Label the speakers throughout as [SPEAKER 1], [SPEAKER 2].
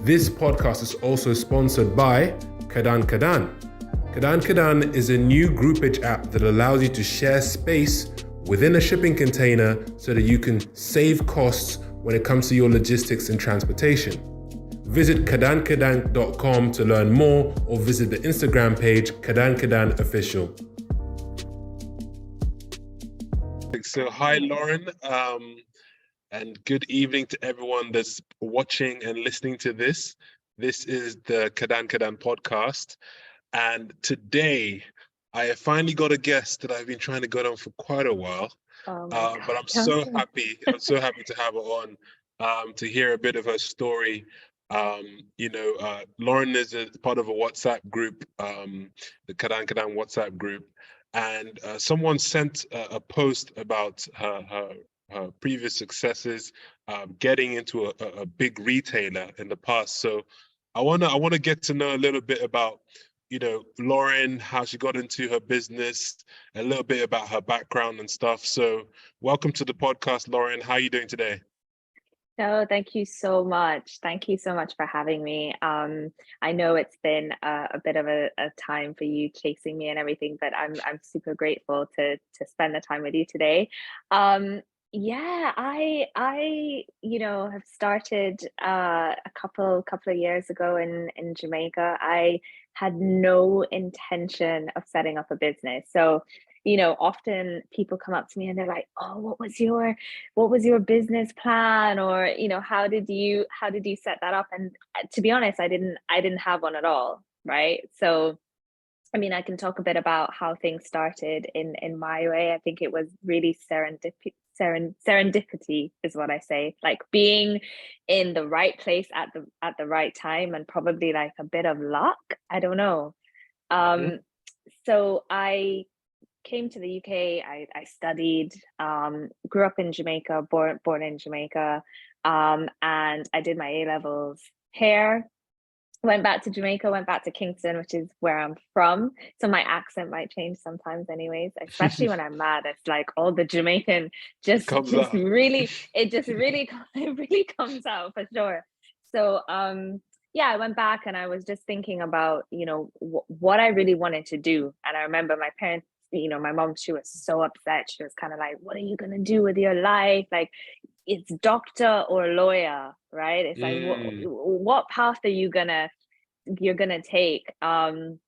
[SPEAKER 1] This podcast is also sponsored by Kadan Kadan. Kadan Kadan is a new groupage app that allows you to share space within a shipping container so that you can save costs when it comes to your logistics and transportation. Visit kadankadan.com to learn more or visit the Instagram page Kadan Kadan Official. So hi Lauren, and good evening to everyone that's watching and listening to this. This is the Kadan Kadan podcast, and today I have finally got a guest that I've been trying to get on for quite a while.
[SPEAKER 2] Oh my God.
[SPEAKER 1] But I'm so happy. I'm so happy to have her on to hear a bit of her story. Lauren is a part of a WhatsApp group, the Kadan Kadan WhatsApp group, and someone sent a post about her previous successes, getting into a big retailer in the past. So I wanna get to know a little bit about, Lauren, how she got into her business, a little bit about her background and stuff. So welcome to the podcast, Lauren. How are you doing today?
[SPEAKER 2] No, thank you so much. Thank you so much for having me. I know it's been a bit of a time for you chasing me and everything, but I'm super grateful to spend the time with you today. Yeah, I have started a couple of years ago in Jamaica. I had no intention of setting up a business. So, often people come up to me and they're like, "Oh, what was your business plan?" Or, how did you set that up? And to be honest, I didn't have one at all, right? So I mean, I can talk a bit about how things started in my way. I think it was really serendipity is what I say, like being in the right place at the right time, and probably like a bit of luck. I don't know.
[SPEAKER 1] Mhm.
[SPEAKER 2] So I came to the UK. I studied, grew up in Jamaica, born in Jamaica, and I did my A levels here. Went back to Jamaica, went back to Kingston, which is where I'm from. So my accent might change sometimes anyways, especially when I'm mad. It's like all the Jamaican
[SPEAKER 1] It comes out.
[SPEAKER 2] it really comes out for sure. So yeah, I went back and I was just thinking about, what I really wanted to do. And I remember my parents, my mom, she was so upset. She was kind of like, "What are you gonna do with your life? Like, it's doctor or lawyer, right? It's like
[SPEAKER 1] Mm.
[SPEAKER 2] what path are you're gonna take?" And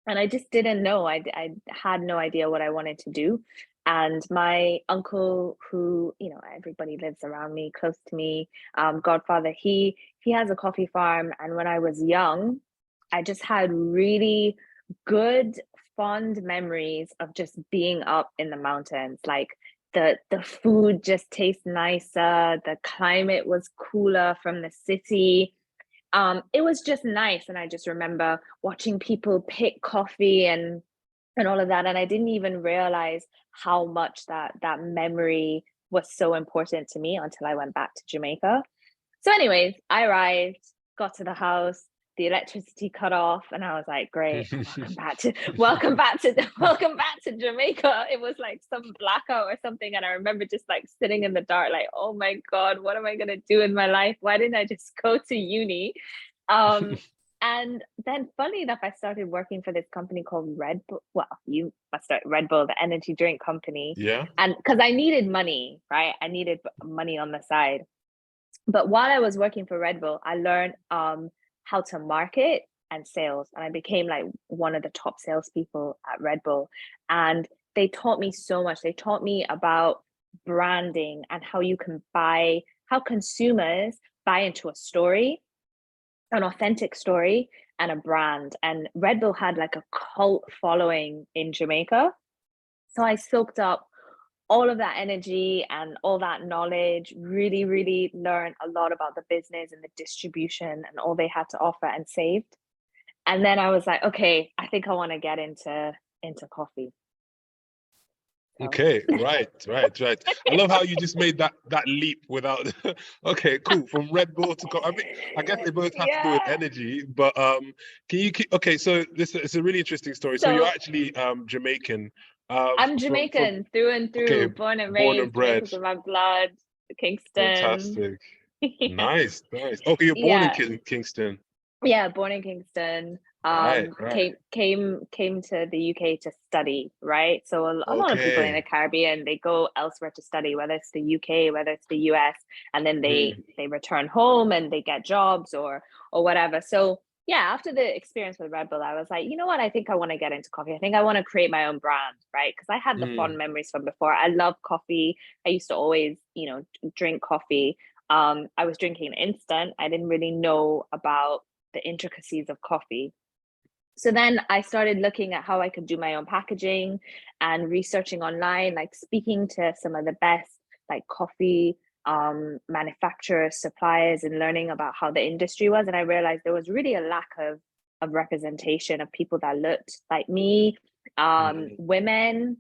[SPEAKER 2] I just didn't know. I had no idea what I wanted to do. And my uncle, who, everybody lives around me, close to me, godfather, he has a coffee farm. And when I was young, I just had really good, fond memories of just being up in the mountains. Like the food just tastes nicer, the climate was cooler from the city. It was just nice. And I just remember watching people pick coffee and all of that. And I didn't even realize how much that memory was so important to me until I went back to Jamaica. So anyways, I arrived, got to the house, the electricity cut off, and I was like, "Great, welcome back to Jamaica." It was like some blackout or something, and I remember just like sitting in the dark, like, "Oh my God, what am I gonna do in my life? Why didn't I just go to uni?" Um, and then, funny enough, I started working for this company called Red Bull. Well, you must start Red Bull, the energy drink company,
[SPEAKER 1] Yeah.
[SPEAKER 2] and because I needed money, right? I needed money on the side. But while I was working for Red Bull, I learned how to market and sales, and I became like one of the top salespeople at Red Bull. And they taught me so much. They taught me about branding and how consumers buy into a story, an authentic story, and a brand. And Red Bull had like a cult following in Jamaica. So I soaked up all of that energy and all that knowledge, really, really learned a lot about the business and the distribution and all they had to offer, and saved. And then I was like, okay, I think I want to get into coffee. So
[SPEAKER 1] Okay, right. I love how you just made that leap without. Okay, cool. From Red Bull to I guess they both have to do with
[SPEAKER 2] yeah.
[SPEAKER 1] energy, but okay, so this is a really interesting story. So you're
[SPEAKER 2] So
[SPEAKER 1] actually Jamaican,
[SPEAKER 2] I'm
[SPEAKER 1] from
[SPEAKER 2] Jamaican through and
[SPEAKER 1] okay,
[SPEAKER 2] through, born and
[SPEAKER 1] born and
[SPEAKER 2] raised.
[SPEAKER 1] bred.
[SPEAKER 2] Jamaica's in my blood. Kingston.
[SPEAKER 1] Fantastic. Nice, nice. Okay, you're born in
[SPEAKER 2] Yeah.
[SPEAKER 1] Kingston.
[SPEAKER 2] Yeah, born in Kingston.
[SPEAKER 1] Right, right.
[SPEAKER 2] Came to the UK to study, right? So a lot of people in the
[SPEAKER 1] Okay.
[SPEAKER 2] Caribbean, they go elsewhere to study, whether it's the UK, whether it's the US, and then
[SPEAKER 1] Mm,
[SPEAKER 2] they return home and they get jobs or whatever. So yeah, after the experience with Red Bull, I was like, you know what? I think I want to get into coffee. I think I want to create my own brand, right? Because I had the fond
[SPEAKER 1] mm,
[SPEAKER 2] memories from before. I love coffee. I used to always, drink coffee. I was drinking instant. I didn't really know about the intricacies of coffee. So then I started looking at how I could do my own packaging and researching online, like speaking to some of the best like coffee manufacturers, suppliers, and learning about how the industry was. And I realized there was really a lack of representation of people that looked like me,
[SPEAKER 1] mm.
[SPEAKER 2] women.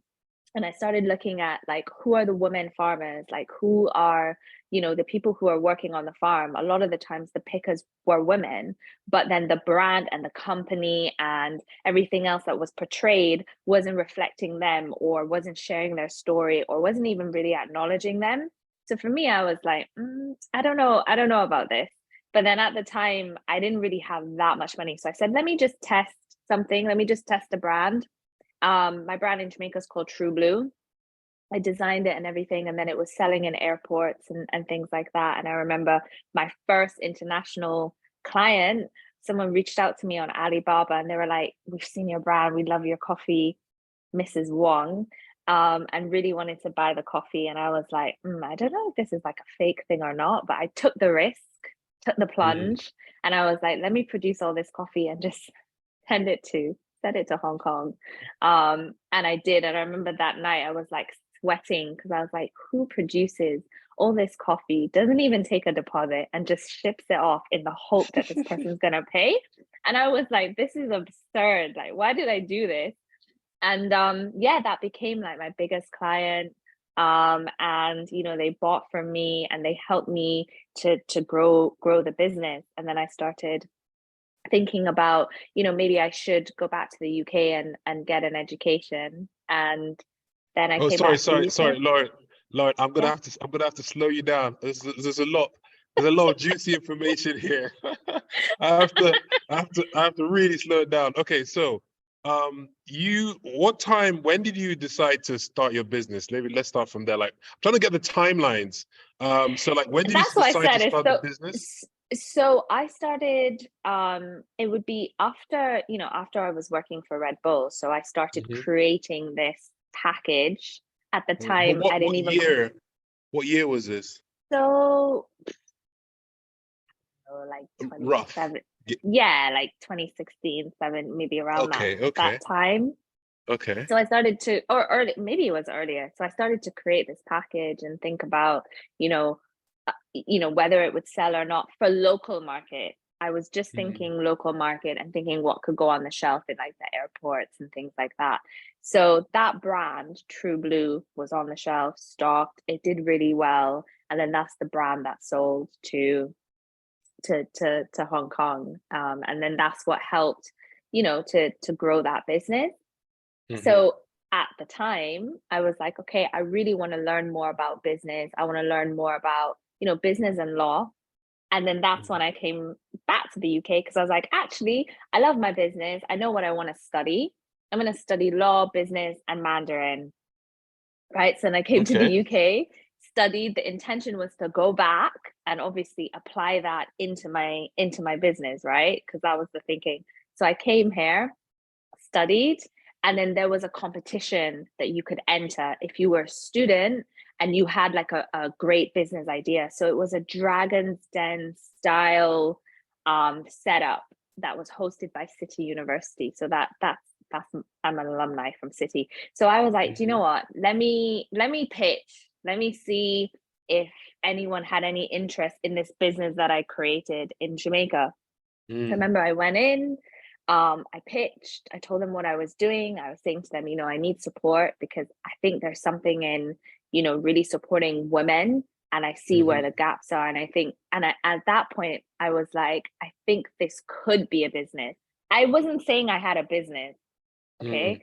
[SPEAKER 2] And I started looking at like who are the women farmers, like who are, the people who are working on the farm. A lot of the times the pickers were women, but then the brand and the company and everything else that was portrayed wasn't reflecting them or wasn't sharing their story or wasn't even really acknowledging them. So for me, I was like, I don't know about this. But then at the time, I didn't really have that much money. So I said, let me just test something. Let me just test a brand. My brand in Jamaica is called True Blue. I designed it and everything, and then it was selling in airports and things like that. And I remember my first international client, someone reached out to me on Alibaba and they were like, we've seen your brand, we love your coffee, Mrs. Wong, and really wanted to buy the coffee. And I was like, I don't know if this is like a fake thing or not, but I took the risk, took the
[SPEAKER 1] Mm.
[SPEAKER 2] plunge, and I was like, let me produce all this coffee and just send it to Hong Kong. And I did. And I remember that night I was like sweating because I was like, who produces all this coffee, doesn't even take a deposit and just ships it off in the hope that this person's gonna pay? And I was like, this is absurd. Like, why did I do this? And yeah, that became like my biggest client. And they bought from me and they helped me to grow the business. And then I started thinking about, maybe I should go back to the UK and get an education. And then I
[SPEAKER 1] Oh,
[SPEAKER 2] came
[SPEAKER 1] sorry,
[SPEAKER 2] back to the
[SPEAKER 1] sorry,
[SPEAKER 2] UK.
[SPEAKER 1] sorry, Lauren. Lauren,
[SPEAKER 2] Yeah.
[SPEAKER 1] I'm gonna have to slow you down. There's a lot of juicy information here. I have to, I have to really slow it down. Okay, so, when did you decide to start your business? Maybe let's start from there. Like, I'm trying to get the timelines. So, like, when did you
[SPEAKER 2] That's what I
[SPEAKER 1] decide to
[SPEAKER 2] said. It's
[SPEAKER 1] start the business?
[SPEAKER 2] so I started, it would be after I was working for Red Bull. So I started
[SPEAKER 1] Hmm.
[SPEAKER 2] creating this package. At the
[SPEAKER 1] But
[SPEAKER 2] time, I didn't even
[SPEAKER 1] what year was this?
[SPEAKER 2] so like
[SPEAKER 1] Rough.
[SPEAKER 2] 27, yeah, like 2016, 7, maybe around
[SPEAKER 1] Okay,
[SPEAKER 2] that
[SPEAKER 1] okay,
[SPEAKER 2] time.
[SPEAKER 1] okay.
[SPEAKER 2] So I started to, or early, maybe it was earlier. So I started to create this package and think about, whether it would sell or not for local market. I was just
[SPEAKER 1] Mm,
[SPEAKER 2] thinking local market and thinking what could go on the shelf in like the airports and things like that. So that brand, True Blue, was on the shelf, stocked. It did really well, and then that's the brand that sold to Hong Kong, and then that's what helped, to grow that business.
[SPEAKER 1] mhm,
[SPEAKER 2] So at the time, I was like, okay, I really want to learn more about business. I want to learn more about, business and law. And then that's when
[SPEAKER 1] mhm.
[SPEAKER 2] I came back to the UK because I was like, actually, I love my business. I know what I want to study. I'm going to study law, business, and Mandarin. Right. So then I came to the
[SPEAKER 1] Okay.
[SPEAKER 2] UK, studied. The intention was to go back and obviously apply that into my business, right? Because that was the thinking. So I came here, studied, and then there was a competition that you could enter if you were a student and you had like a great business idea. So it was a Dragon's Den style setup that was hosted by City University. So that's I'm an alumni from City. So I was like, do you know
[SPEAKER 1] Mhm,
[SPEAKER 2] what? Let me pitch. Let me see if anyone had any interest in this business that I created in Jamaica. I
[SPEAKER 1] mm,
[SPEAKER 2] remember I went in, I pitched, I told them what I was doing. I was saying to them, I need support because I think there's something in, really supporting women. And I see where
[SPEAKER 1] mhm,
[SPEAKER 2] the gaps are. And I think, at that point, I was like, I think this could be a business. I wasn't saying I had a business.
[SPEAKER 1] mm.
[SPEAKER 2] Okay.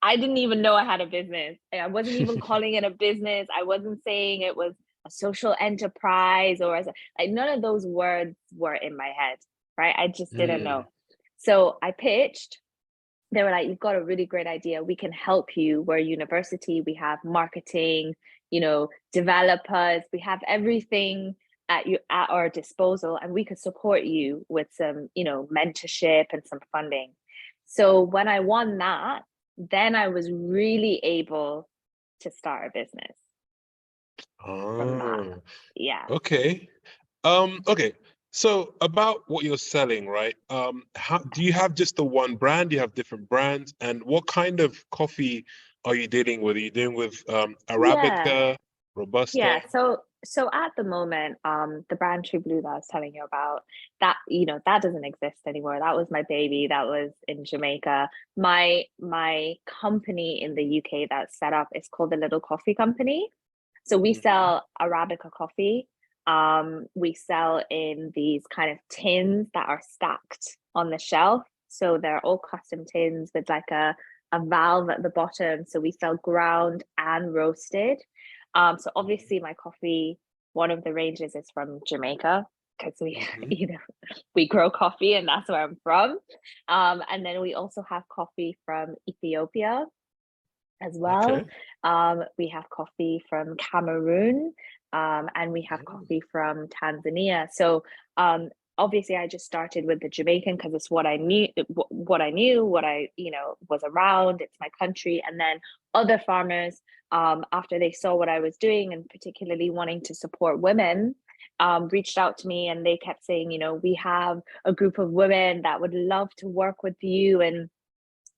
[SPEAKER 2] I didn't even know I had a business. I wasn't even calling it a business. I wasn't saying it was a social enterprise or as a, like none of those words were in my head, right? I just didn't know.
[SPEAKER 1] Mm.
[SPEAKER 2] So I pitched. They were like, you've got a really great idea. We can help you. We're a university. We have marketing, developers. We have everything at our disposal, and we could support you with some, mentorship and some funding. So when I won that, then I was really able to start a business from that.
[SPEAKER 1] Oh,
[SPEAKER 2] Yeah.
[SPEAKER 1] okay. Okay. So about what you're selling, right? How do you have just the one brand? Do you have different brands? And what kind of coffee are you dealing with? Are you dealing with
[SPEAKER 2] Yeah.
[SPEAKER 1] Arabica, Robusta?
[SPEAKER 2] Yeah, so at the moment, the brand True Blue that I was telling you about, that that doesn't exist anymore. That was my baby. That was in Jamaica. My company in the UK that's set up is called the Little Coffee Company. So we
[SPEAKER 1] Mhm.
[SPEAKER 2] sell Arabica coffee. We sell in these kind of tins that are stacked on the shelf. So they're all custom tins with like a valve at the bottom. So we sell ground and roasted. So obviously my coffee, one of the ranges is from Jamaica because we,
[SPEAKER 1] Mhm.
[SPEAKER 2] we grow coffee and that's where I'm from. And then we also have coffee from Ethiopia as well.
[SPEAKER 1] Okay.
[SPEAKER 2] We have coffee from Cameroon, and we have
[SPEAKER 1] Oh,
[SPEAKER 2] coffee from Tanzania. So obviously, I just started with the Jamaican because it's what I knew, what I was around. It's my country, and then other farmers, after they saw what I was doing, and particularly wanting to support women. Reached out to me and they kept saying, we have a group of women that would love to work with you, and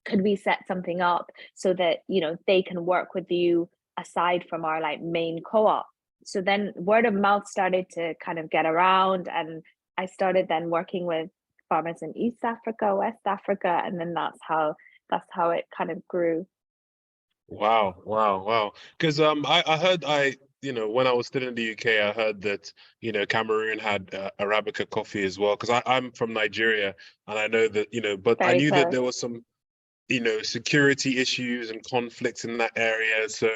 [SPEAKER 2] could we set something up so that they can work with you aside from our like main co-op. So then word of mouth started to kind of get around, and I started then working with farmers in East Africa, West Africa, and then that's how it kind of grew.
[SPEAKER 1] wow, wow, wow. Because I heard when I was still in the UK, I heard that Cameroon had Arabica coffee as well. Because I'm from Nigeria, and I know that but I
[SPEAKER 2] Very
[SPEAKER 1] knew that
[SPEAKER 2] close.
[SPEAKER 1] there was some security issues and conflicts in that area. So,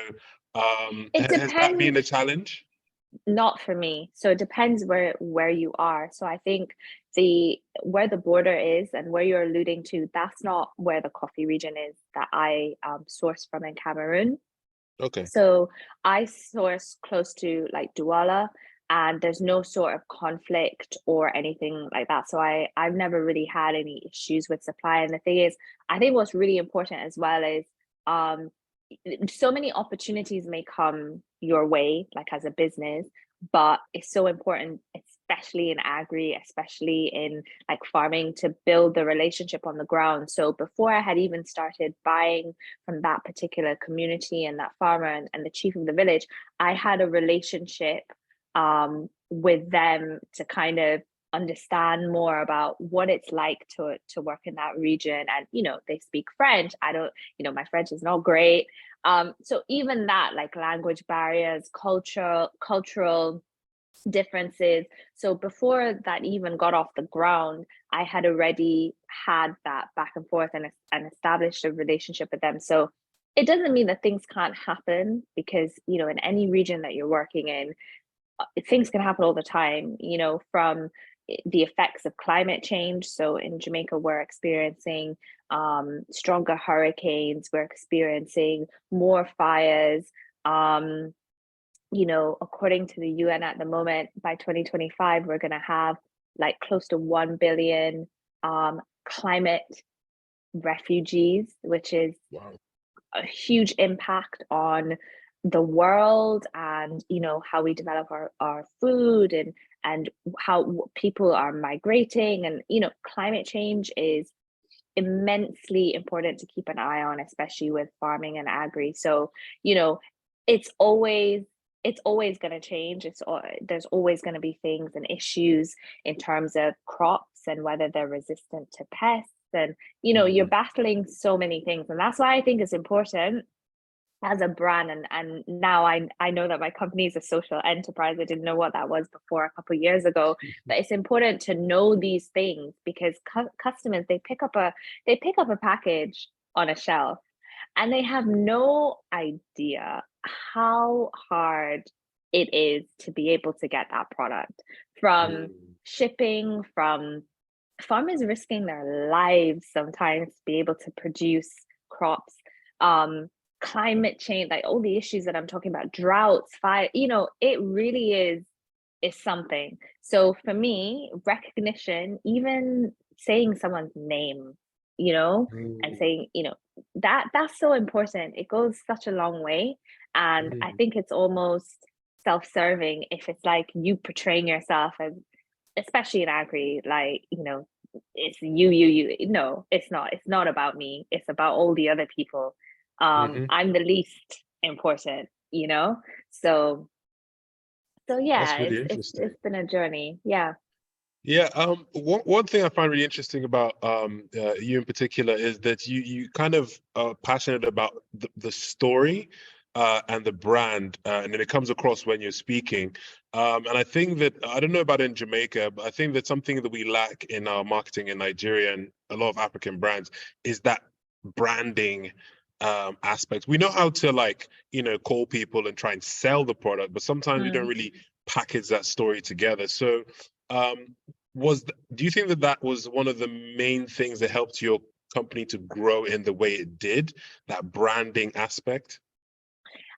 [SPEAKER 2] It
[SPEAKER 1] has that been
[SPEAKER 2] depends.
[SPEAKER 1] a challenge?
[SPEAKER 2] Not for me. So it depends where you are. So I think the where the border is and where you're alluding to, that's not where the coffee region is that I source from in Cameroon.
[SPEAKER 1] Okay.
[SPEAKER 2] So I source close to like Douala, and there's no sort of conflict or anything like that. So I've never really had any issues with supply. And the thing is, I think what's really important as well is um so many opportunities may come your way, like as a business, but it's so important, especially in agri, especially in like farming, to build the relationship on the ground. So before I had even started buying from that particular community and that farmer and the chief of the village, I had a relationship with them to kind of understand more about what it's like to work in that region. And they speak French. I don't, my French is not great. So even that, like language barriers, cultural differences. So before that even got off the ground, I had already had that back and forth and established a relationship with them. So it doesn't mean that things can't happen, because in any region that you're working in, things can happen all the time, from the effects of climate change. So in Jamaica, we're experiencing stronger hurricanes, we're experiencing more fires. According to the UN at the moment, by 2025, we're going to have like close to 1 billion climate refugees, which is
[SPEAKER 1] Wow.
[SPEAKER 2] a huge impact on the world, and how we develop our food, and how people are migrating. And climate change is immensely important to keep an eye on, especially with farming and agri. So you know it's always it's always going to change. There's always going to be things and issues in terms of crops and whether they're resistant to pests. And you're
[SPEAKER 1] Mm.
[SPEAKER 2] battling so many things, and that's why I think it's important as a brand. And now I know that my company is a social enterprise. I didn't know what that was before a couple of years ago, but it's important to know these things, because customers, they pick up a package on a shelf, and they have no idea how hard it is to be able to get that product, from
[SPEAKER 1] Mm.
[SPEAKER 2] shipping, from farmers risking their lives sometimes to be able to produce crops, um climate change, like all the issues that I'm talking about, droughts, fire, it really is something. So for me, recognition, even saying someone's name, and
[SPEAKER 1] Mm.
[SPEAKER 2] saying, that's so important. It goes such a long way. And I
[SPEAKER 1] Mm.
[SPEAKER 2] think it's almost self-serving if it's like you portraying yourself as, especially in agri, like, it's you. No, it's not. It's not about me. It's about all the other people.
[SPEAKER 1] Mhm.
[SPEAKER 2] I'm the least important, So
[SPEAKER 1] That's
[SPEAKER 2] yeah,
[SPEAKER 1] really
[SPEAKER 2] it's
[SPEAKER 1] interesting.
[SPEAKER 2] been a journey. Yeah.
[SPEAKER 1] Yeah, one thing I find really interesting about you in particular is that you kind of are passionate about the story and the brand, and then it comes across when you're speaking. And I think that I don't know about in Jamaica, but I think that something that we lack in our marketing in Nigeria and a lot of African brands is that branding aspect. We know how to like, call people and try and sell the product, but sometimes we don't
[SPEAKER 2] Mm.
[SPEAKER 1] really package that story together. So um, do you think that that was one of the main things that helped your company to grow in the way it did, that branding aspect?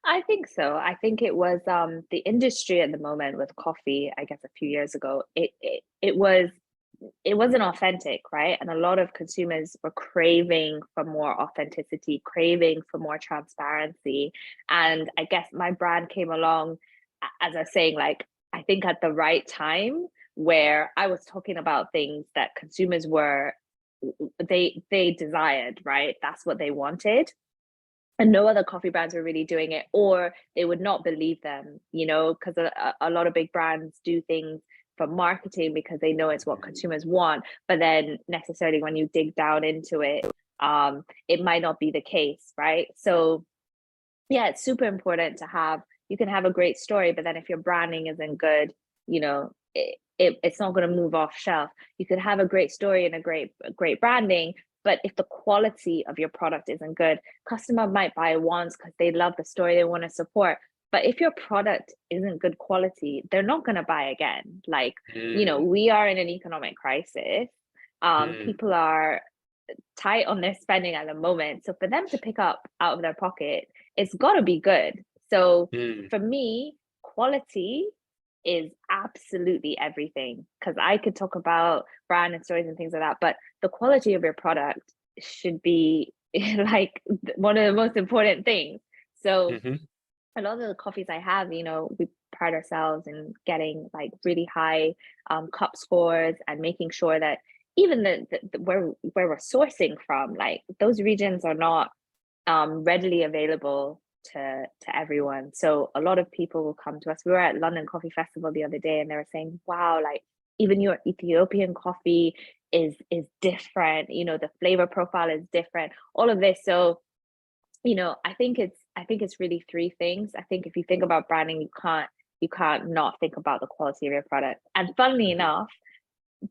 [SPEAKER 2] I think so. I think it was the industry at the moment with coffee, I guess a few years ago, it wasn't authentic, right? And a lot of consumers were craving for more authenticity, craving for more transparency. And I guess my brand came along, as I was saying, like, I think at the right time, where I was talking about things that consumers were, they desired, right? That's what they wanted. And no other coffee brands were really doing it, or they would not believe them, because a lot of big brands do things for marketing because they know it's what consumers want. But then necessarily when you dig down into it, it might not be the case, right? So yeah, it's super important to have, you can have a great story, but then if your branding isn't good, it's not going to move off shelf. You could have a great story and a great branding, but if the quality of your product isn't good, customer might buy once because they love the story, they want to support. But if your product isn't good quality, they're not going to buy again. Like,
[SPEAKER 1] Mm,
[SPEAKER 2] we are in an economic crisis.
[SPEAKER 1] mm,
[SPEAKER 2] People are tight on their spending at the moment. So for them to pick up out of their pocket, it's got to be good. So
[SPEAKER 1] mm,
[SPEAKER 2] for me, quality is absolutely everything, because I could talk about brand and stories and things like that, but the quality of your product should be like one of the most important things. So
[SPEAKER 1] mhm.
[SPEAKER 2] a lot of the coffees I have, we pride ourselves in getting like really high cup scores, and making sure that even where we're sourcing from, like those regions are not readily available to everyone. So a lot of people will come to us. We were at London Coffee Festival the other day, and they were saying, "Wow, like even your Ethiopian coffee is different. The flavor profile is different. All of this." So I think it's really three things. I think if you think about branding, you can't not think about the quality of your product. And funnily
[SPEAKER 1] Mhm.
[SPEAKER 2] enough,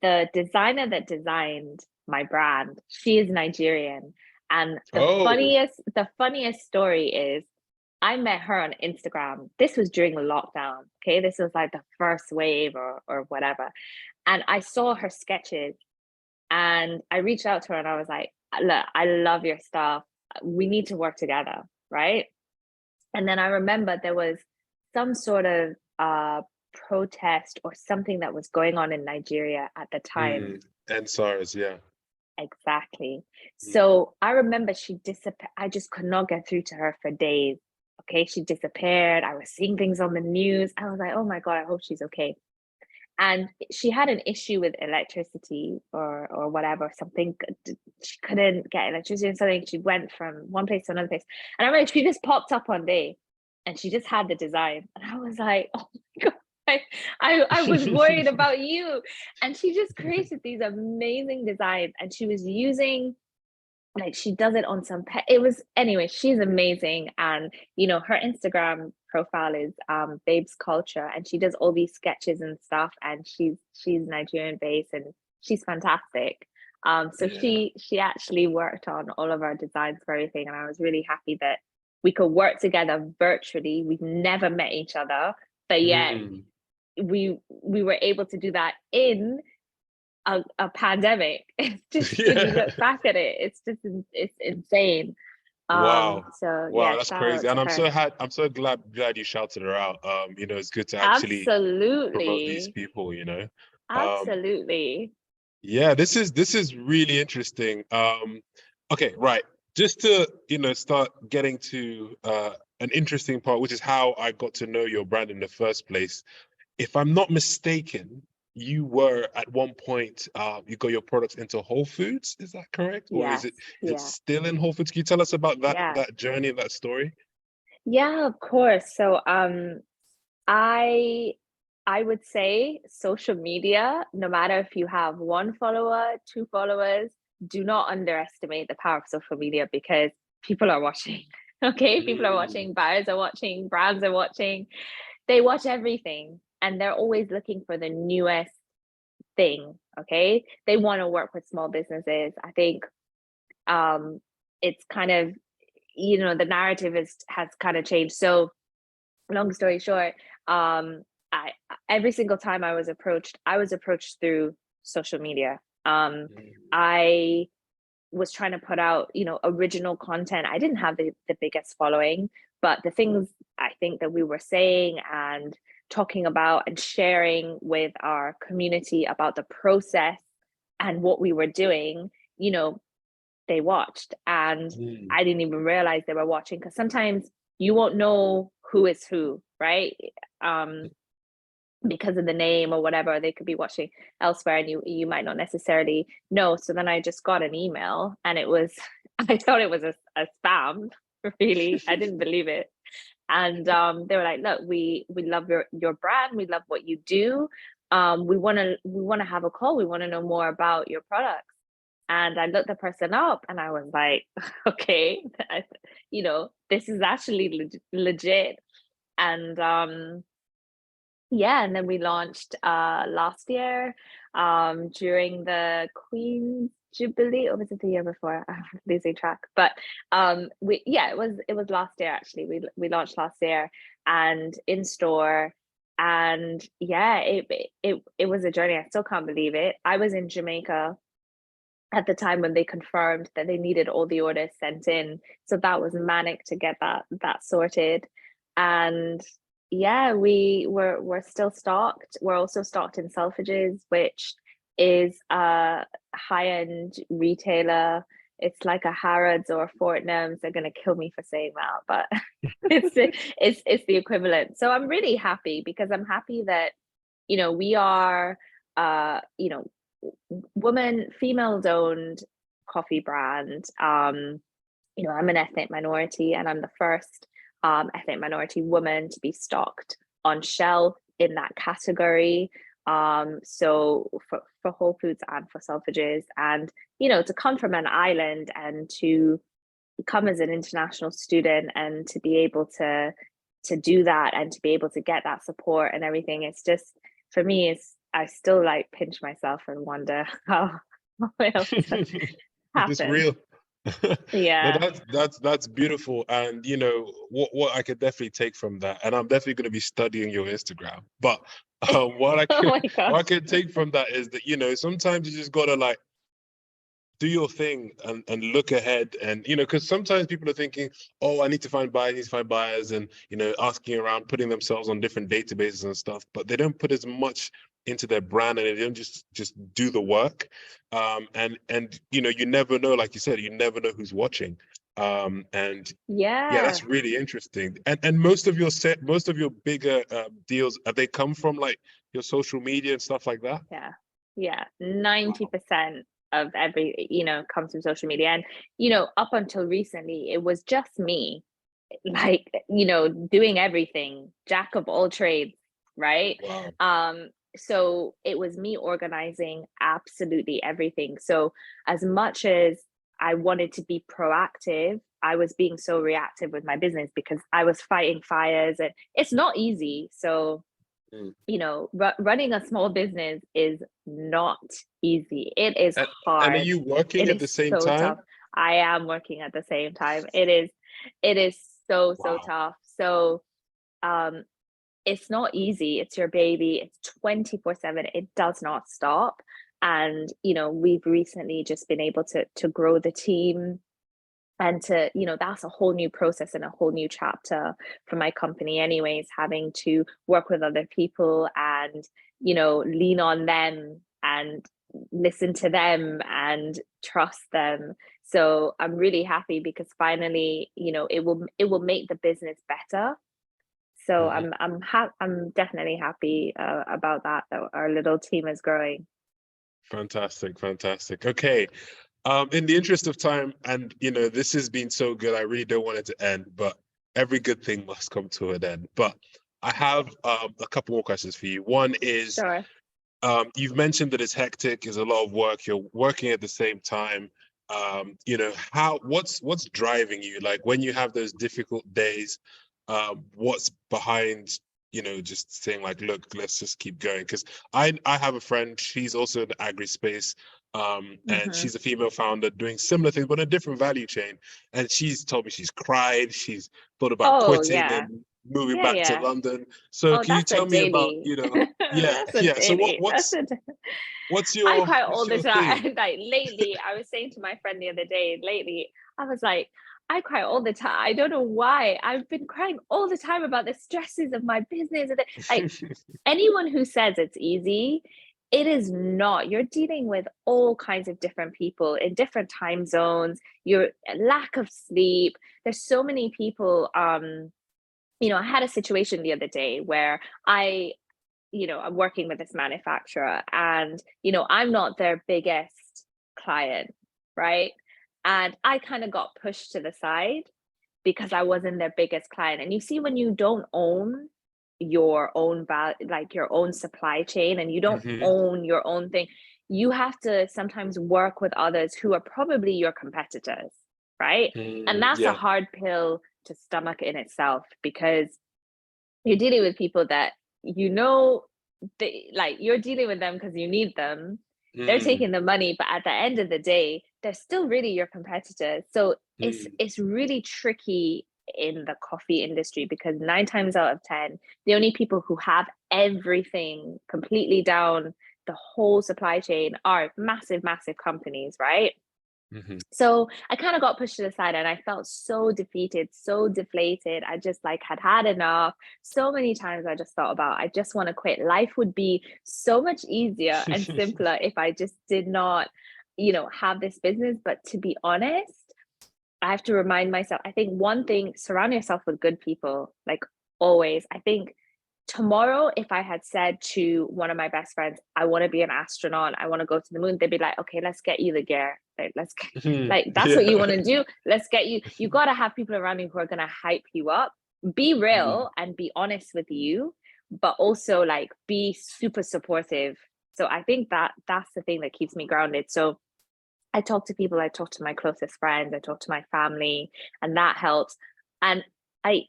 [SPEAKER 2] the designer that designed my brand, she is Nigerian. And the
[SPEAKER 1] Oh,
[SPEAKER 2] funniest the funniest story is I met her on Instagram. This was during the lockdown. Okay. This was like the first wave or whatever. And I saw her sketches, and I reached out to her and I was like, look, I love your stuff. We need to work together. Right. And then I remember there was some sort of protest or something that was going on in Nigeria at the time.
[SPEAKER 1] and SARS, yeah.
[SPEAKER 2] Exactly.
[SPEAKER 1] Mm,
[SPEAKER 2] So I remember she disappeared. I just could not get through to her for days. Okay. She disappeared. I was seeing things on the news. I was like, oh my God, I hope she's okay. And she had an issue with electricity or whatever, something. She couldn't get electricity or something. She went from one place to another place. And I remember she just popped up one day, and she just had the design. And I was like, oh my God. I was worried about you. And she just created these amazing designs, and she was using, like, she does it on some pet, it was, anyway, she's amazing. And her Instagram profile is babes culture, and she does all these sketches and stuff, and she's Nigerian based, and she's fantastic. So
[SPEAKER 1] Yeah.
[SPEAKER 2] she actually worked on all of our designs for everything, and I was really happy that we could work together virtually. We've never met each other, but yet
[SPEAKER 1] Mm.
[SPEAKER 2] we were able to do that in a pandemic. It's just, when you
[SPEAKER 1] Yeah.
[SPEAKER 2] look back at it, it's just it's insane.
[SPEAKER 1] Wow.
[SPEAKER 2] So
[SPEAKER 1] Wow,
[SPEAKER 2] yeah,
[SPEAKER 1] that's
[SPEAKER 2] shout
[SPEAKER 1] crazy.
[SPEAKER 2] out
[SPEAKER 1] And
[SPEAKER 2] to her.
[SPEAKER 1] I'm so glad you shouted her out. It's good to actually promote these
[SPEAKER 2] Absolutely.
[SPEAKER 1] people. Um,
[SPEAKER 2] Absolutely.
[SPEAKER 1] yeah, this is really interesting. Okay, right. Just to, start getting to an interesting part, which is how I got to know your brand in the first place. If I'm not mistaken, you were at one point, you got your products into Whole Foods. Is that correct? Or is
[SPEAKER 2] Yes.
[SPEAKER 1] it
[SPEAKER 2] Yeah.
[SPEAKER 1] still in Whole Foods? Can you tell us about that
[SPEAKER 2] Yeah.
[SPEAKER 1] that journey and that story?
[SPEAKER 2] Yeah, of course. So I I would say social media, no matter if you have one follower, two followers, do not underestimate the power of social media, because people are watching. Okay, people are
[SPEAKER 1] Mm,
[SPEAKER 2] watching, buyers are watching, brands are watching. They watch everything, and they're always looking for the newest thing. Okay, they want to work with small businesses. I think um it's kind of, the narrative has kind of changed. So long story short, um, I every single time I was approached through social media.
[SPEAKER 1] mm,
[SPEAKER 2] I was trying to put out, original content. I didn't have the biggest following, but the things I think that we were saying and talking about and sharing with our community about the process and what we were doing, you know, they watched, and
[SPEAKER 1] mm.
[SPEAKER 2] I didn't even realize they were watching, because sometimes you won't know who is who, right? Um, because of the name or whatever, they could be watching elsewhere, and you might not necessarily know. So then I just got an email, and it was I thought it was a spam, really. I didn't believe it. And they were like, look, we love your brand, we love what you do. We want to have a call, we want to know more about your products. And I looked the person up, and I was like, okay, this is actually legit. And yeah, and then we launched last year, during the Queen's Jubilee, or was it the year before? I'm losing track. But it was last year actually. We launched last year, and in store. And yeah, it was a journey. I still can't believe it. I was in Jamaica at the time when they confirmed that they needed all the orders sent in. So that was manic to get that sorted. And yeah, we're still stocked. We're also stocked in Selfridges, which is a high-end retailer. It's like a Harrods or a Fortnum's. They're gonna kill me for saying that, but it's the equivalent. So I'm really happy, because I'm happy that we are uh you know woman, female owned coffee brand. I'm an ethnic minority, and I'm the first ethnic minority woman to be stocked on shelf in that category. So for Whole Foods and for Selfridges, and to come from an island and to come as an international student, and to be able to do that, and to be able to get that support and everything, it's just, for me, it's, I still like pinch myself and wonder how else
[SPEAKER 1] It's
[SPEAKER 2] happened.
[SPEAKER 1] real. No,
[SPEAKER 2] Yeah.
[SPEAKER 1] that's beautiful. And what I could definitely take from that, and I'm definitely going to be studying your Instagram. But what I
[SPEAKER 2] Oh
[SPEAKER 1] could
[SPEAKER 2] my
[SPEAKER 1] what I
[SPEAKER 2] gosh.
[SPEAKER 1] could take from that is that sometimes you just gotta like do your thing and look ahead, and because sometimes people are thinking, oh, I need to find buyers, and asking around, putting themselves on different databases and stuff, but they don't put as much into their brand, and they don't just do the work. And you never know, like you said, you never know who's watching. And yeah,
[SPEAKER 2] Yeah.
[SPEAKER 1] that's really interesting. And most of your bigger deals, they come from like your social media and stuff like that?
[SPEAKER 2] Yeah. Yeah.
[SPEAKER 1] Wow.
[SPEAKER 2] 90% of every, comes from social media. And, up until recently, it was just me, like, doing everything, jack of all trades, right?
[SPEAKER 1] Wow.
[SPEAKER 2] So it was me organizing absolutely everything. So as much as I wanted to be proactive, I was being so reactive with my business, because I was fighting fires, and it's not easy. So
[SPEAKER 1] Mm.
[SPEAKER 2] running a small business is not easy. It is
[SPEAKER 1] And are
[SPEAKER 2] hard.
[SPEAKER 1] you working
[SPEAKER 2] It
[SPEAKER 1] at the
[SPEAKER 2] is
[SPEAKER 1] same
[SPEAKER 2] so tough.
[SPEAKER 1] time?
[SPEAKER 2] I am working at the same time. It is so
[SPEAKER 1] Wow.
[SPEAKER 2] tough. So um it's not easy. It's your baby. It's 24/7. It does not stop. And, we've recently just been able to grow the team, and that's a whole new process and a whole new chapter for my company anyways, having to work with other people and, lean on them and listen to them and trust them. So I'm really happy because finally, it will make the business better. So
[SPEAKER 1] Mhm.
[SPEAKER 2] I'm definitely happy about that our little team is growing.
[SPEAKER 1] Fantastic, fantastic. Okay. In the interest of time, and this has been so good, I really don't want it to end, but every good thing must come to an end. But I have a couple more questions for you. One is,
[SPEAKER 2] Sure.
[SPEAKER 1] you've mentioned that it's hectic, it's a lot of work, you're working at the same time. What's driving you? Like when you have those difficult days, what's behind, just saying like, look, let's just keep going? Because I have a friend, she's also in the agri space, and
[SPEAKER 2] Hmm.
[SPEAKER 1] she's a female founder doing similar things, but in a different value chain. And she's told me she's cried, she's thought about
[SPEAKER 2] Oh
[SPEAKER 1] quitting
[SPEAKER 2] yeah.
[SPEAKER 1] and moving
[SPEAKER 2] Yeah,
[SPEAKER 1] back to
[SPEAKER 2] yeah.
[SPEAKER 1] London. So
[SPEAKER 2] Oh,
[SPEAKER 1] can you
[SPEAKER 2] that's a
[SPEAKER 1] tell me about,
[SPEAKER 2] daily.
[SPEAKER 1] yeah,
[SPEAKER 2] That's a
[SPEAKER 1] yeah. So
[SPEAKER 2] daily.
[SPEAKER 1] what's
[SPEAKER 2] I
[SPEAKER 1] your
[SPEAKER 2] cry
[SPEAKER 1] what's
[SPEAKER 2] all the
[SPEAKER 1] your thing?
[SPEAKER 2] time. Like lately, I was saying to my friend the other day, lately, I was like, I cry all the time. I don't know why. I've been crying all the time about the stresses of my business. Like anyone who says it's easy, it is not. You're dealing with all kinds of different people in different time zones, your lack of sleep. There's so many people. I had a situation the other day where I'm working with this manufacturer and, I'm not their biggest client, right? And I kind of got pushed to the side because I wasn't their biggest client. And you see, when you don't own your own like your own supply chain and you don't
[SPEAKER 1] Hmm.
[SPEAKER 2] own your own thing, you have to sometimes work with others who are probably your competitors, right? And that's a
[SPEAKER 1] Yeah.
[SPEAKER 2] hard pill to stomach in itself because you're dealing with people that like you're dealing with them because you need them. They're
[SPEAKER 1] Mm,
[SPEAKER 2] taking the money, but at the end of the day, they're still really your competitors. So it's
[SPEAKER 1] mm,
[SPEAKER 2] it's really tricky in the coffee industry because 9 times out of 10, the only people who have everything completely down the whole supply chain are massive, massive companies, right?
[SPEAKER 1] hmm.
[SPEAKER 2] So I kind of got pushed to the side and I felt so defeated, so deflated. I just like had enough. So many times I just thought about, I just want to quit. Life would be so much easier and simpler if I just did not, have this business. But to be honest, I have to remind myself, I think one thing, surround yourself with good people, like always. I think tomorrow, if I had said to one of my best friends, I want to be an astronaut, I want to go to the moon, they'd be like, okay, let's get you the gear. Like, like, that's what you want
[SPEAKER 1] Yeah.
[SPEAKER 2] to do. Let's get you got to have people around you who are going to hype you up. Be
[SPEAKER 1] Mm,
[SPEAKER 2] real and be honest with you, but also like be super supportive. So I think that's the thing that keeps me grounded. So I talk to people, I talk to my closest friends, I talk to my family, and that helps. And I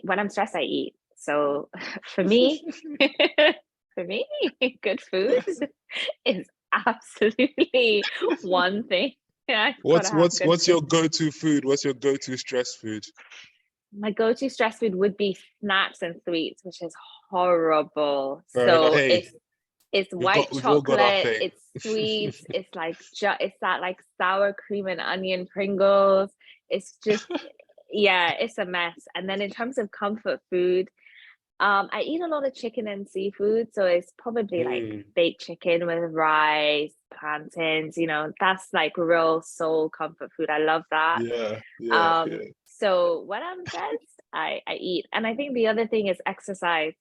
[SPEAKER 2] when I'm stressed, I eat. So for me, for me, good food is absolutely one thing. Yeah, I've got to
[SPEAKER 1] What's
[SPEAKER 2] have
[SPEAKER 1] what's
[SPEAKER 2] good
[SPEAKER 1] what's
[SPEAKER 2] food.
[SPEAKER 1] your go-to food? What's your go-to stress food?
[SPEAKER 2] My go-to stress food would be snacks and sweets, which is horrible.
[SPEAKER 1] Fair enough.
[SPEAKER 2] So
[SPEAKER 1] Hey,
[SPEAKER 2] it's white
[SPEAKER 1] we've all got our
[SPEAKER 2] chocolate,
[SPEAKER 1] thing.
[SPEAKER 2] it's sweets, it's like it's that like sour cream and onion Pringles. It's just, yeah, it's a mess. And then in terms of comfort food, I eat a lot of chicken and seafood, so it's probably like
[SPEAKER 1] Mm,
[SPEAKER 2] baked chicken with rice, plantains, that's like real soul comfort food. I love that.
[SPEAKER 1] yeah, yeah, yeah.
[SPEAKER 2] So when I'm stressed, I eat. And I think the other thing is exercise.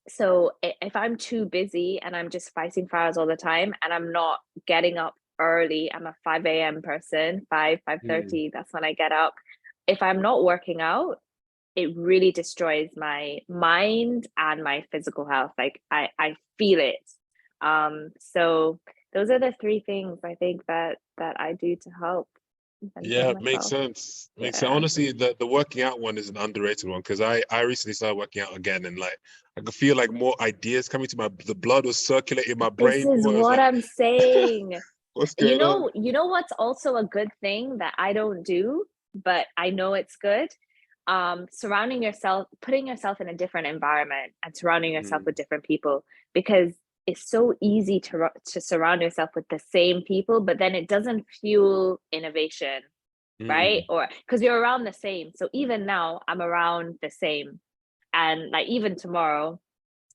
[SPEAKER 2] So if I'm too busy and I'm just fighting fires all the time and I'm not getting up early, I'm a 5 a.m. person, 5,
[SPEAKER 1] Mm,
[SPEAKER 2] 5:30, that's when I get up. If I'm not working out, it really destroys my mind and my physical health. Like I feel it. So those are the three things I think that I do to help improve
[SPEAKER 1] yeah, makes
[SPEAKER 2] myself.
[SPEAKER 1] sense. Makes sense.
[SPEAKER 2] Yeah.
[SPEAKER 1] Honestly, the working out one is an underrated one because I recently started working out again and like I could feel like more ideas coming to the blood was circulating my
[SPEAKER 2] This
[SPEAKER 1] brain
[SPEAKER 2] is
[SPEAKER 1] more. I was
[SPEAKER 2] what
[SPEAKER 1] like,
[SPEAKER 2] I'm saying.
[SPEAKER 1] what's
[SPEAKER 2] You
[SPEAKER 1] going on?
[SPEAKER 2] know, you know what's also a good thing that I don't do, but I know it's good? surrounding yourself, putting yourself in a different environment and surrounding yourself
[SPEAKER 1] Mm,
[SPEAKER 2] with different people, because it's so easy to surround yourself with the same people, but then it doesn't fuel innovation, right?
[SPEAKER 1] mm,
[SPEAKER 2] Or because you're around the same. So even now, I'm around the same, and like even tomorrow,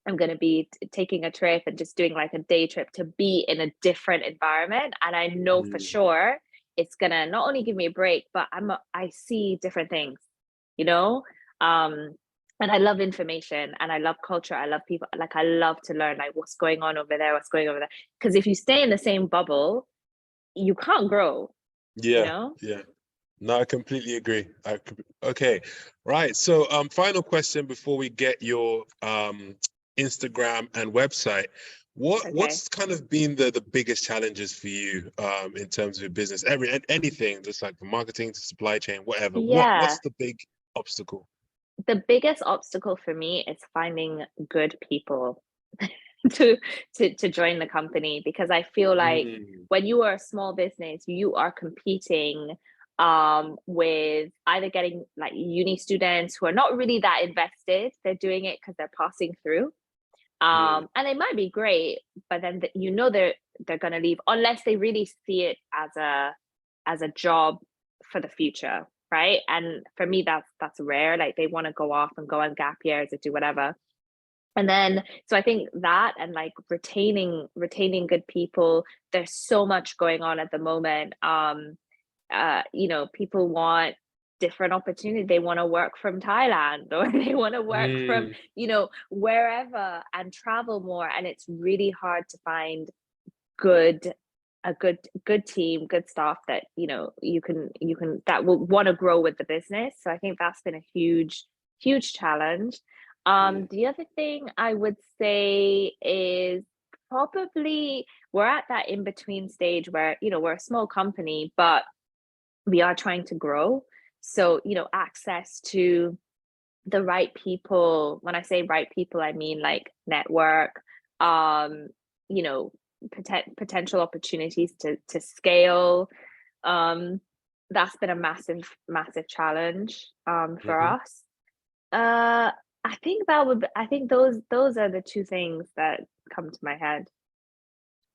[SPEAKER 2] I'm going to be taking a trip and just doing like a day trip to be in a different environment, and I know for
[SPEAKER 1] mm,
[SPEAKER 2] sure it's going to not only give me a break, but I see different things, you know. um and I love information, and I love culture, I love people, like I love to learn like what's going on over there, what's going over there, because if you stay in the same bubble, you can't grow, you
[SPEAKER 1] yeah,
[SPEAKER 2] know.
[SPEAKER 1] yeah. No, I completely agree. Okay, right. So, final question before we get your Instagram and website.
[SPEAKER 2] Okay.
[SPEAKER 1] What's kind of been the biggest challenges for you in terms of your business? Anything, just like from marketing to supply chain, whatever.
[SPEAKER 2] Yeah,
[SPEAKER 1] What's the big obstacle?
[SPEAKER 2] the biggest obstacle for me is finding good people to to join the company, because I feel like
[SPEAKER 1] Mm,
[SPEAKER 2] when you are a small business, you are competing with either getting like uni students who are not really that invested, they're doing it because they're passing through,
[SPEAKER 1] mm,
[SPEAKER 2] and they might be great, but then you know they're going to leave unless they really see it as a job for the future, right? And for me, that's rare. Like they want to go off and go on gap years or do whatever. And then so I think that, and like retaining good people, there's so much going on at the moment. You know, people want different opportunity, they want to work from Thailand or they want to work from,
[SPEAKER 1] mm,
[SPEAKER 2] you know, wherever, and travel more, and it's really hard to find good good team, good staff that, you know, you can that will want to grow with the business. So I think that's been a huge challenge.
[SPEAKER 1] mm.
[SPEAKER 2] The other thing I would say is probably we're at that in between stage where, you know, we're a small company, but we are trying to grow. So, you know, access to the right people, when I say right people, I mean like network, um, you know, potential opportunities to scale. Um, that's been a massive challenge for
[SPEAKER 1] Hmm.
[SPEAKER 2] us. I think I think those are the two things that come to my head.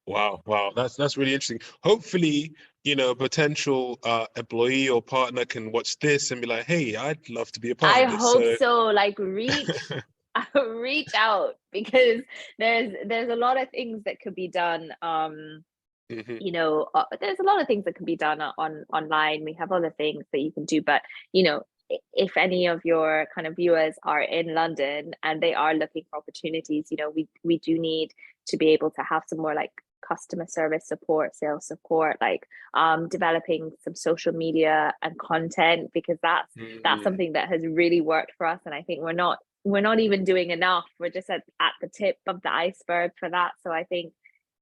[SPEAKER 1] Wow, wow, that's really interesting. Hopefully, a potential employee or partner can watch this and be like, "Hey, I'd love to be a part
[SPEAKER 2] I
[SPEAKER 1] of this."
[SPEAKER 2] hope
[SPEAKER 1] So,
[SPEAKER 2] so. Like reach out, because there's a lot of things that could be done.
[SPEAKER 1] mhm,
[SPEAKER 2] You know, there's a lot of things that can be done on online. We have other things that you can do, but you know, if any of your kind of viewers are in London and they are looking for opportunities, you know, we do need to be able to have some more like customer service support, sales support, like developing some social media and content, because that's
[SPEAKER 1] mm,
[SPEAKER 2] something that has really worked for us, and I think we're not even doing enough. We're just at the tip of the iceberg for that. So I think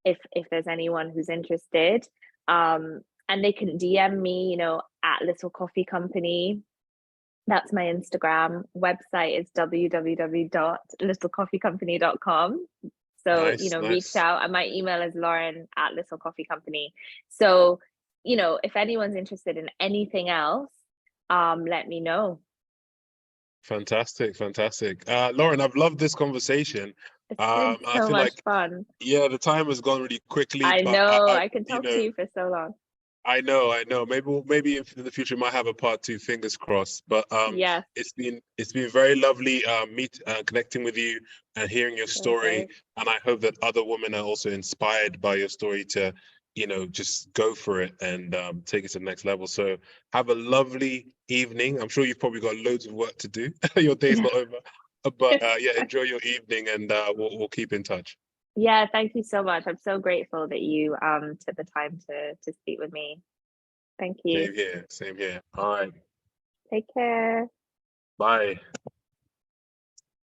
[SPEAKER 2] if there's anyone who's interested, and they can DM me, you know, at Little Coffee Company. That's my Instagram. Website is www.littlecoffeecompany.com. So, you
[SPEAKER 1] nice,
[SPEAKER 2] know, reach
[SPEAKER 1] nice,
[SPEAKER 2] out. And my email is Lauren at Little Coffee Company. So, you know, if anyone's interested in anything else, let me know.
[SPEAKER 1] fantastic, fantastic. Lauren, I've loved this conversation.
[SPEAKER 2] It's been
[SPEAKER 1] I
[SPEAKER 2] so
[SPEAKER 1] feel
[SPEAKER 2] much
[SPEAKER 1] like,
[SPEAKER 2] fun.
[SPEAKER 1] yeah, the time has gone really quickly,
[SPEAKER 2] I
[SPEAKER 1] but
[SPEAKER 2] know,
[SPEAKER 1] I
[SPEAKER 2] I can
[SPEAKER 1] you
[SPEAKER 2] talk to
[SPEAKER 1] know,
[SPEAKER 2] you for so long.
[SPEAKER 1] I know. Maybe in the future we might have a part two. Fingers crossed. But
[SPEAKER 2] Yes.
[SPEAKER 1] it's been very lovely connecting with you and hearing your story.
[SPEAKER 2] Okay.
[SPEAKER 1] And I hope that other women are also inspired by your story to, just go for it and take it to the next level. So have a lovely evening. I'm sure you've probably got loads of work to do. Your day's not over. But yeah, enjoy your evening, and we'll keep in touch.
[SPEAKER 2] Yeah, thank you so much. I'm so grateful that you took the time to speak with me. Thank you.
[SPEAKER 1] Same here. Same here. All right.
[SPEAKER 2] Take care.
[SPEAKER 1] Bye.